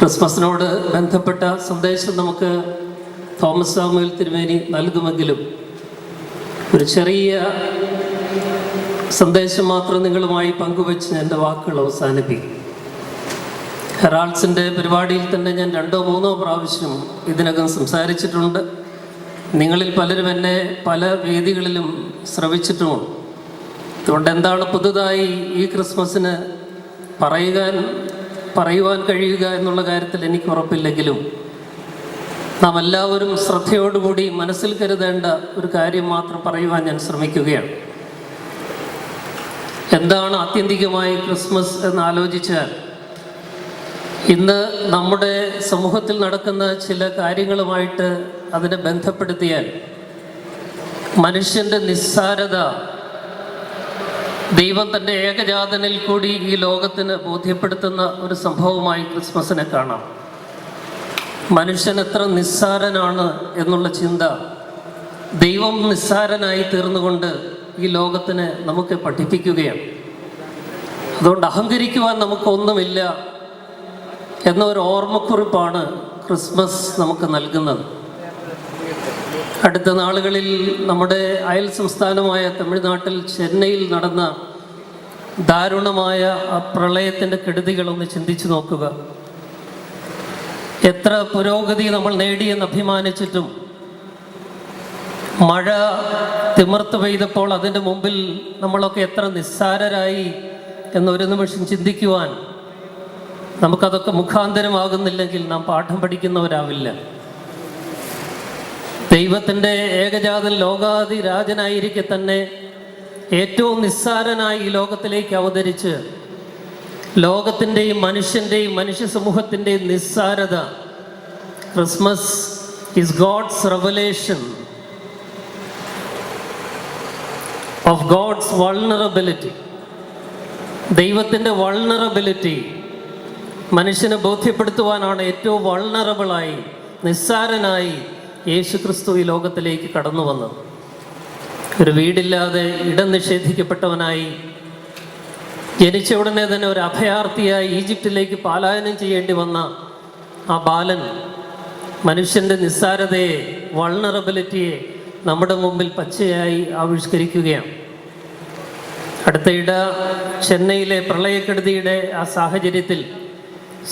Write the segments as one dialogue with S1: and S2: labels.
S1: ക്രിസ്മസിനോട് ബന്ധപ്പെട്ട സന്ദേശം നമുക്ക് തോമസ് സാമുവേൽ തിരുമേനി നൽകുമെങ്കിലും ഒരു ചെറിയ സന്ദേശം മാത്രം നിങ്ങളുമായി പങ്കുവെച്ച് എൻ്റെ വാക്കുകൾ അവസാനിപ്പിക്കും. ഹെറാൾഡ്സിൻ്റെ പരിപാടിയിൽ തന്നെ ഞാൻ 2-3 പ്രാവശ്യം ഇതിനകം സംസാരിച്ചിട്ടുണ്ട്. നിങ്ങളിൽ പലരും എന്നെ പല വേദികളിലും ശ്രവിച്ചിട്ടുമുണ്ട്. അതുകൊണ്ട് എന്താണ് പുതുതായി ഈ ക്രിസ്മസിന് പറയുവാൻ കഴിയുക എന്നുള്ള കാര്യത്തിൽ എനിക്ക് ഉറപ്പില്ലെങ്കിലും നാം എല്ലാവരും ശ്രദ്ധയോടുകൂടി മനസ്സിൽ കരുതേണ്ട ഒരു കാര്യം മാത്രം പറയുവാൻ ഞാൻ ശ്രമിക്കുകയാണ്. എന്താണ് ആത്യന്തികമായി ക്രിസ്മസ് എന്നാലോചിച്ചാൽ, ഇന്ന് നമ്മുടെ സമൂഹത്തിൽ നടക്കുന്ന ചില കാര്യങ്ങളുമായിട്ട് അതിനെ ബന്ധപ്പെടുത്തിയാൽ മനുഷ്യൻ്റെ നിസ്സാരത ദൈവം തൻ്റെ ഏകജാതനിൽ കൂടി ഈ ലോകത്തിന് ബോധ്യപ്പെടുത്തുന്ന ഒരു സംഭവമായി ക്രിസ്മസിനെ കാണാം. മനുഷ്യൻ എത്ര നിസ്സാരനാണ് എന്നുള്ള ചിന്ത ദൈവം നിസ്സാരനായി തീർന്നുകൊണ്ട് ഈ ലോകത്തിന് നമുക്ക് പഠിപ്പിക്കുകയാണ്. അതുകൊണ്ട് അഹങ്കരിക്കുവാൻ നമുക്കൊന്നുമില്ല എന്നൊരു ഓർമ്മക്കുറിപ്പാണ് ക്രിസ്മസ് നമുക്ക് നൽകുന്നത്. അടുത്ത നാളുകളിൽ നമ്മുടെ അയൽ സംസ്ഥാനമായ തമിഴ്നാട്ടിൽ ചെന്നൈയിൽ നടന്ന ദാരുണമായ ആ പ്രളയത്തിൻ്റെ കെടുതികളൊന്ന് ചിന്തിച്ചു നോക്കുക. എത്ര പുരോഗതി നമ്മൾ നേടിയെന്ന് അഭിമാനിച്ചിട്ടും മഴ തിമിർത്ത് പെയ്തപ്പോൾ അതിൻ്റെ മുമ്പിൽ നമ്മളൊക്കെ എത്ര നിസ്സാരരായി എന്നൊരു നിമിഷം ചിന്തിക്കുവാൻ നമുക്കതൊക്കെ മുഖാന്തരമാകുന്നില്ലെങ്കിൽ നാം പാഠം പഠിക്കുന്നവരാവില്ല. ദൈവത്തിൻ്റെ ഏകജാതൻ ലോകാധിരാജനായിരിക്കെ തന്നെ ഏറ്റവും നിസ്സാരനായി ഈ ലോകത്തിലേക്ക് അവതരിച്ച് ലോകത്തിൻ്റെയും മനുഷ്യൻ്റെയും മനുഷ്യ സമൂഹത്തിൻ്റെയും നിസ്സാരത, Christmas is God's revelation of God's vulnerability. ദൈവത്തിൻ്റെ വൾണറബിലിറ്റി മനുഷ്യനെ ബോധ്യപ്പെടുത്തുവാനാണ് ഏറ്റവും വൾണറബിളായി, നിസ്സാരനായി യേശു ക്രിസ്തു ഈ ലോകത്തിലേക്ക് കടന്നു വന്നത്. ഒരു വീടില്ലാതെ ഇടം നിഷേധിക്കപ്പെട്ടവനായി, ജനിച്ച ഉടനെ തന്നെ ഒരു അഭയാർത്ഥിയായി ഈജിപ്തിലേക്ക് പലായനം ചെയ്യേണ്ടി വന്ന ആ ബാലൻ മനുഷ്യൻ്റെ നിസ്സാരതയെ, വൾണറബിലിറ്റിയെ നമ്മുടെ മുമ്പിൽ പച്ചയായി ആവിഷ്കരിക്കുകയാണ്. അടുത്തയിടെ ചെന്നൈയിലെ പ്രളയക്കെടുതിയുടെ ആ സാഹചര്യത്തിൽ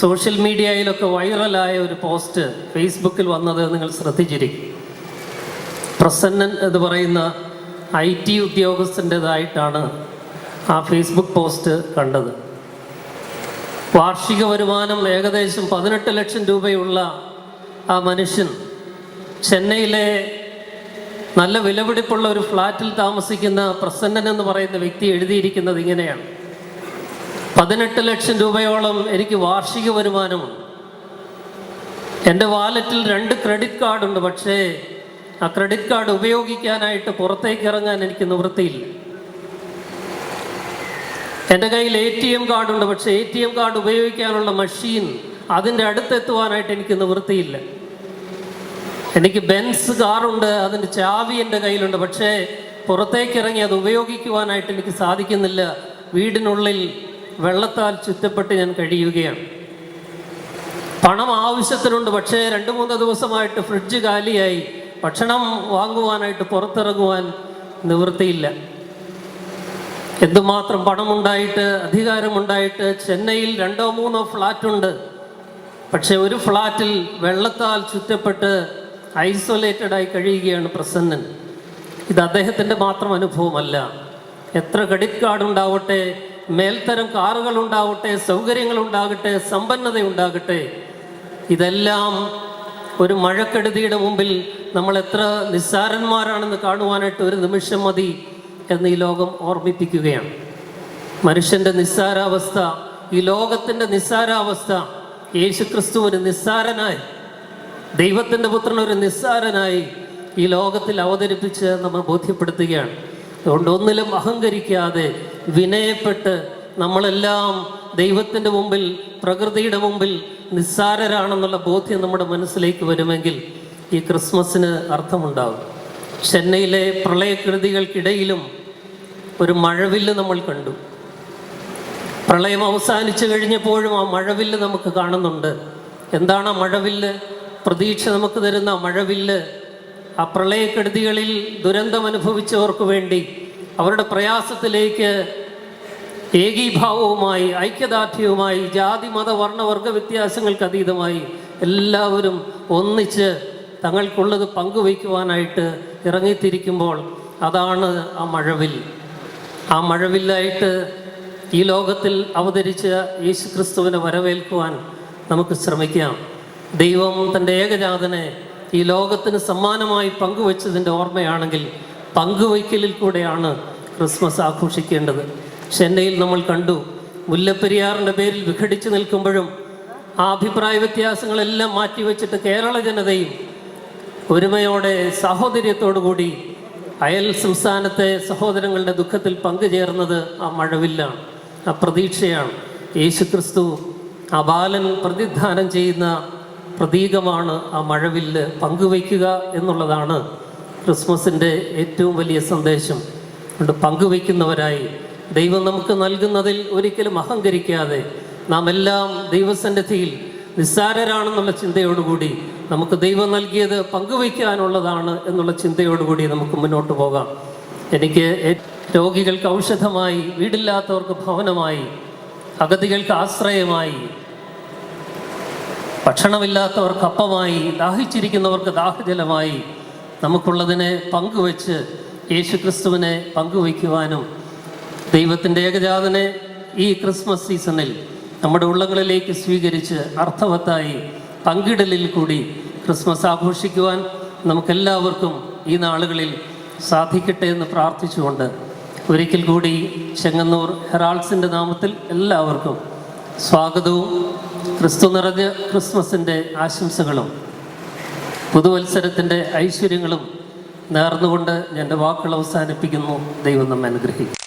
S1: സോഷ്യൽ മീഡിയയിലൊക്കെ വൈറലായ ഒരു പോസ്റ്റ് ഫേസ്ബുക്കിൽ വന്നത് നിങ്ങൾ ശ്രദ്ധിച്ചിരിക്കും. പ്രസന്നൻ എന്ന് പറയുന്ന IT ഉദ്യോഗസ്ഥൻ്റെതായിട്ടാണ് ആ ഫേസ്ബുക്ക് പോസ്റ്റ് കണ്ടത്. വാർഷിക വരുമാനം ഏകദേശം 18 ലക്ഷം രൂപയുള്ള ആ മനുഷ്യൻ ചെന്നൈയിലെ നല്ല വിലപിടിപ്പുള്ള ഒരു ഫ്ലാറ്റിൽ താമസിക്കുന്ന പ്രസന്നൻ എന്ന് പറയുന്ന വ്യക്തി എഴുതിയിരിക്കുന്നത് ഇങ്ങനെയാണ്: 18 ലക്ഷം രൂപയോളം എനിക്ക് വാർഷിക വരുമാനമുണ്ട്. എൻ്റെ വാലറ്റിൽ 2 ക്രെഡിറ്റ് കാർഡുണ്ട്. പക്ഷേ ആ ക്രെഡിറ്റ് കാർഡ് ഉപയോഗിക്കാനായിട്ട് പുറത്തേക്ക് ഇറങ്ങാൻ എനിക്ക് നിവൃത്തിയില്ല. എൻ്റെ കയ്യിൽ ATM കാർഡുണ്ട്. പക്ഷേ ATM കാർഡ് ഉപയോഗിക്കാനുള്ള മെഷീൻ അതിൻ്റെ അടുത്തെത്തുവാനായിട്ട് എനിക്ക് നിവൃത്തിയില്ല. എനിക്ക് ബെൻസ് കാറുണ്ട്, അതിൻ്റെ ചാവി എൻ്റെ കയ്യിലുണ്ട്. പക്ഷേ പുറത്തേക്ക് ഇറങ്ങി അത് ഉപയോഗിക്കുവാനായിട്ട് എനിക്ക് സാധിക്കുന്നില്ല. വീടിനുള്ളിൽ വെള്ളത്താൽ ചുറ്റപ്പെട്ട് ഞാൻ കഴിയുകയാണ്. പണം ആവശ്യത്തിനുണ്ട്. പക്ഷേ 2-3 ദിവസമായിട്ട് ഫ്രിഡ്ജ് കാലിയായി. ഭക്ഷണം വാങ്ങുവാനായിട്ട് പുറത്തിറങ്ങുവാൻ നിവൃത്തിയില്ല. എന്തുമാത്രം പണമുണ്ടായിട്ട്, അധികാരമുണ്ടായിട്ട് ചെന്നൈയിൽ 2-3 ഫ്ലാറ്റുണ്ട്. പക്ഷെ ഒരു ഫ്ലാറ്റിൽ വെള്ളത്താൽ ചുറ്റപ്പെട്ട് ഐസൊലേറ്റഡായി കഴിയുകയാണ് പ്രസന്നൻ. ഇത് അദ്ദേഹത്തിൻ്റെ മാത്രം അനുഭവമല്ല. എത്ര ക്രെഡിറ്റ് കാർഡ് ഉണ്ടാവട്ടെ, മേൽത്തരം കാറുകൾ ഉണ്ടാവട്ടെ, സൗകര്യങ്ങൾ ഉണ്ടാകട്ടെ, സമ്പന്നത ഉണ്ടാകട്ടെ, ഇതെല്ലാം ഒരു മഴക്കെടുതിയുടെ മുമ്പിൽ നമ്മൾ എത്ര നിസ്സാരന്മാരാണെന്ന് കാണുവാനായിട്ട് ഒരു നിമിഷം മതി എന്ന് ഈ ലോകം ഓർമ്മിപ്പിക്കുകയാണ്. മനുഷ്യൻ്റെ നിസ്സാരാവസ്ഥ, ഈ ലോകത്തിൻ്റെ നിസ്സാരാവസ്ഥ യേശു ക്രിസ്തു ഒരു നിസ്സാരനായി, ദൈവത്തിൻ്റെ പുത്രൻ ഒരു നിസ്സാരനായി ഈ ലോകത്തിൽ അവതരിപ്പിച്ച് നമ്മൾ ബോധ്യപ്പെടുത്തുകയാണ്. അതുകൊണ്ട് ഒന്നിലും അഹങ്കരിക്കാതെ വിനയപ്പെട്ട് നമ്മളെല്ലാം ദൈവത്തിൻ്റെ മുമ്പിൽ, പ്രകൃതിയുടെ മുമ്പിൽ നിസ്സാരരാണെന്നുള്ള ബോധ്യം നമ്മുടെ മനസ്സിലേക്ക് വരുമെങ്കിൽ ഈ ക്രിസ്മസിന് അർത്ഥമുണ്ടാകും. ചെന്നൈയിലെ പ്രളയക്കെടുതികൾക്കിടയിലും ഒരു മഴവില്ല് നമ്മൾ കണ്ടു. പ്രളയം അവസാനിച്ചു കഴിഞ്ഞപ്പോഴും ആ മഴവില്ല് നമുക്ക് കാണുന്നുണ്ട്. എന്താണ് ആ മഴവില്ല്? പ്രതീക്ഷ നമുക്ക് തരുന്ന മഴവില്ല്. ആ പ്രളയക്കെടുതികളിൽ ദുരന്തം അനുഭവിച്ചവർക്ക് വേണ്ടി അവരുടെ പ്രയാസത്തിലേക്ക് ഏകീഭാവവുമായി, ഐക്യദാർഢ്യവുമായി, ജാതി മത വർണ്ണവർഗ വ്യത്യാസങ്ങൾക്ക് അതീതമായി എല്ലാവരും ഒന്നിച്ച് തങ്ങൾക്കുള്ളത് പങ്കുവയ്ക്കുവാനായിട്ട് ഇറങ്ങിത്തിരിക്കുമ്പോൾ അതാണ് ആ മഴവിൽ. ആ മഴവില്ലായിട്ട് ഈ ലോകത്തിൽ അവതരിച്ച യേശുക്രിസ്തുവിനെ വരവേൽക്കുവാൻ നമുക്ക് ശ്രമിക്കാം. ദൈവം തൻ്റെ ഏകജാതനെ ഈ ലോകത്തിന് സമ്മാനമായി പങ്കുവച്ചതിൻ്റെ ഓർമ്മയാണെങ്കിൽ പങ്കുവയ്ക്കലിൽ കൂടെയാണ് ക്രിസ്മസ് ആഘോഷിക്കേണ്ടത്. ചെന്നൈയിൽ നമ്മൾ കണ്ടു, മുല്ലപ്പെരിയാറിൻ്റെ പേരിൽ വിഘടിച്ച് നിൽക്കുമ്പോഴും ആ അഭിപ്രായ വ്യത്യാസങ്ങളെല്ലാം മാറ്റിവെച്ചിട്ട് കേരള ജനതയും ഒരുമയോടെ സാഹോദര്യത്തോടു കൂടി അയൽ സംസ്ഥാനത്തെ സഹോദരങ്ങളുടെ ദുഃഖത്തിൽ പങ്കുചേർന്നത് ആ മഴവില്ലാണ്, ആ പ്രതീക്ഷയാണ്. യേശുക്രിസ്തു ആ ബാലൻ പ്രതിദാനം ചെയ്യുന്ന പ്രതീകമാണ് ആ മഴവില്ല്. പങ്കുവയ്ക്കുക എന്നുള്ളതാണ് ക്രിസ്മസിൻ്റെ ഏറ്റവും വലിയ സന്ദേശം. അതുകൊണ്ട് പങ്കുവയ്ക്കുന്നവരായി ദൈവം നമുക്ക് നൽകുന്നതിൽ ഒരിക്കലും അഹങ്കരിക്കാതെ നാം എല്ലാം ദൈവസന്നിധിയിൽ നിസ്സാരരാണെന്നുള്ള ചിന്തയോടുകൂടി നമുക്ക് ദൈവം നൽകിയത് പങ്കുവയ്ക്കാനുള്ളതാണ് എന്നുള്ള ചിന്തയോടുകൂടി നമുക്ക് മുന്നോട്ട് പോകാം. എനിക്ക് രോഗികൾക്ക് ഔഷധമായി, വീടില്ലാത്തവർക്ക് ഭവനമായി, അഗതികൾക്ക് ആശ്രയമായി, ഭക്ഷണമില്ലാത്തവർക്ക് അപ്പമായി, ദാഹിച്ചിരിക്കുന്നവർക്ക് ദാഹജലമായി നമുക്കുള്ളതിനെ പങ്കുവെച്ച് യേശുക്രിസ്തുവിനെ പങ്കുവയ്ക്കുവാനും ദൈവത്തിൻ്റെ ഏകജാതനെ ഈ ക്രിസ്മസ് സീസണിൽ നമ്മുടെ ഉള്ളങ്ങളിലേക്ക് സ്വീകരിച്ച് അർത്ഥവത്തായി പങ്കിടലിൽ കൂടി ക്രിസ്മസ് ആഘോഷിക്കുവാൻ നമുക്കെല്ലാവർക്കും ഈ നാളുകളിൽ സാധിക്കട്ടെ എന്ന് പ്രാർത്ഥിച്ചുകൊണ്ട് ഒരിക്കൽ കൂടി ചെങ്ങന്നൂർ ഹെറാൾഡ്സിൻ്റെ നാമത്തിൽ എല്ലാവർക്കും സ്വാഗതവും ക്രിസ്തു നിറഞ്ഞ ക്രിസ്മസിൻ്റെ ആശംസകളും പുതുവത്സരത്തിൻ്റെ ഐശ്വര്യങ്ങളും നേർന്നുകൊണ്ട് ഞാൻ എൻ്റെ വാക്കുകൾ അവസാനിപ്പിക്കുന്നു. ദൈവം നമ്മെ അനുഗ്രഹിക്കും.